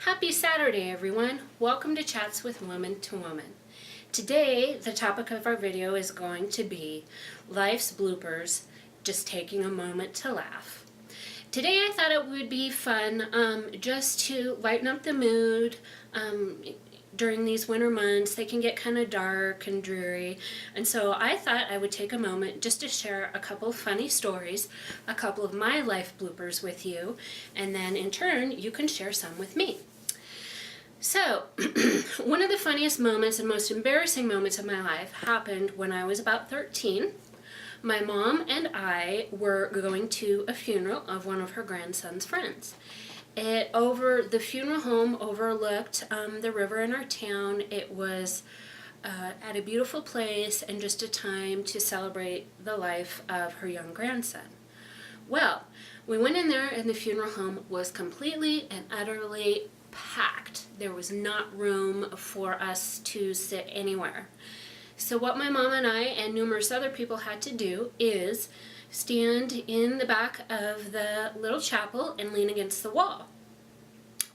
Happy Saturday, everyone. Welcome to Chats with Woman to Woman. Today, the topic of our video is going to be life's bloopers, just taking a moment to laugh. Today I thought it would be fun just to lighten up the mood. During these winter months, they can get kind of dark and dreary, and so I thought I would take a moment just to share a couple of funny stories, a couple of my life bloopers with you, and then in turn you can share some with me. So, one of the funniest moments and most embarrassing moments of my life happened when I was about 13. My mom and I were going to a funeral of one of her grandson's friends. The funeral home overlooked the river in our town. It was at a beautiful place and just a time to celebrate the life of her young grandson. Well, we went in there and the funeral home was completely and utterly packed. There was not room for us to sit anywhere. So what my mom and I and numerous other people had to do is stand in the back of the little chapel and lean against the wall.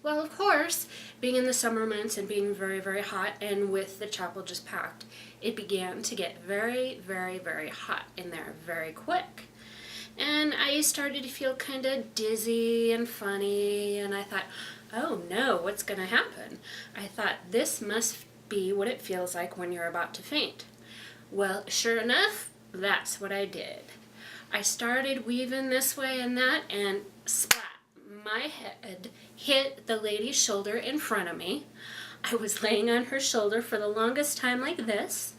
Well, of course, being in the summer months and being very, very hot, and with the chapel just packed, it began to get very, very, very hot in there very quick. And I started to feel kind of dizzy and funny, and I thought, oh no, what's going to happen? I thought, this must be what it feels like when you're about to faint. Well, sure enough, that's what I did. I started weaving this way and that, and splat, my head hit the lady's shoulder in front of me. I was laying on her shoulder for the longest time like this.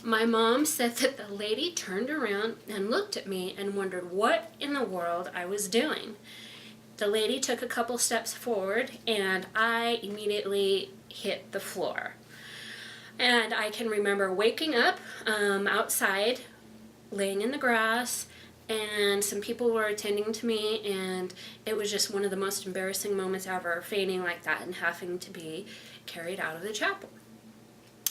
My mom said that the lady turned around and looked at me and wondered what in the world I was doing. The lady took a couple steps forward and I immediately hit the floor. And I can remember waking up outside, laying in the grass, and some people were attending to me, and it was just one of the most embarrassing moments ever, fainting like that and having to be carried out of the chapel.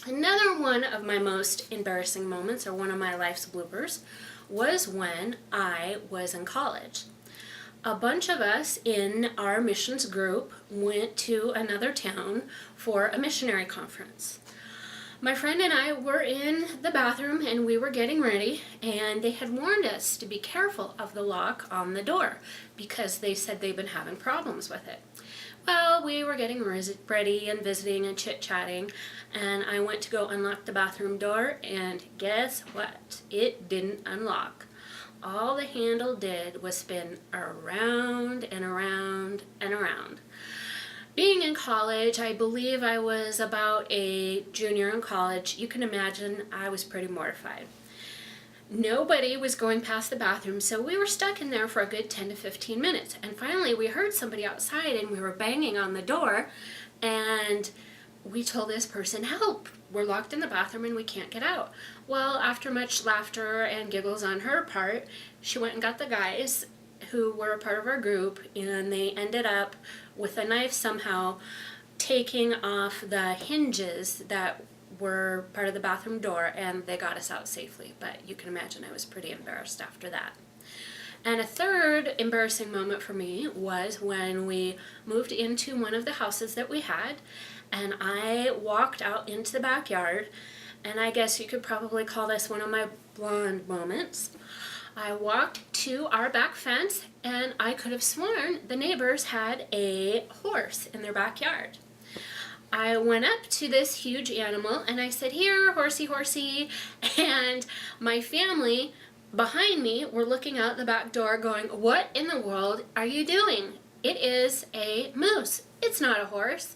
Another one of my most embarrassing moments, or one of my life's bloopers, was when I was in college. A bunch of us in our missions group went to another town for a missionary conference. My friend and I were in the bathroom and we were getting ready, and they had warned us to be careful of the lock on the door because they said they've been having problems with it. Well, we were getting ready and visiting and chit-chatting, and I went to go unlock the bathroom door, and guess what? It didn't unlock. All the handle did was spin around and around and around. Being in college, I believe I was about a junior in college, you can imagine I was pretty mortified. Nobody was going past the bathroom, so we were stuck in there for a good 10 to 15 minutes. And finally, we heard somebody outside and we were banging on the door, and we told this person, help, we're locked in the bathroom and we can't get out. Well, after much laughter and giggles on her part, she went and got the guys who were a part of our group, and they ended up with a knife somehow taking off the hinges that were part of the bathroom door, and they got us out safely. But you can imagine I was pretty embarrassed after that. And a third embarrassing moment for me was when we moved into one of the houses that we had, and I walked out into the backyard, and I guess you could probably call this one of my blonde moments. I walked to our back fence, and I could have sworn the neighbors had a horse in their backyard. I went up to this huge animal and I said, here, horsey, horsey, and my family behind me were looking out the back door going, what in the world are you doing? It is a moose. It's not a horse.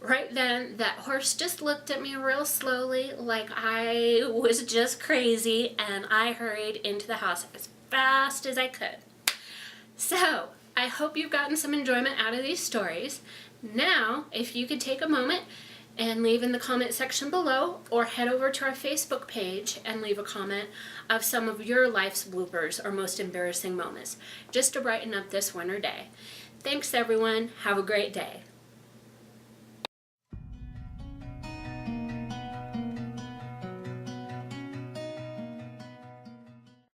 Right then, that horse just looked at me real slowly like I was just crazy, and I hurried into the house as fast as I could. So, I hope you've gotten some enjoyment out of these stories. Now, if you could take a moment and leave in the comment section below, or head over to our Facebook page and leave a comment of some of your life's bloopers or most embarrassing moments, just to brighten up this winter day. Thanks everyone. Have a great day.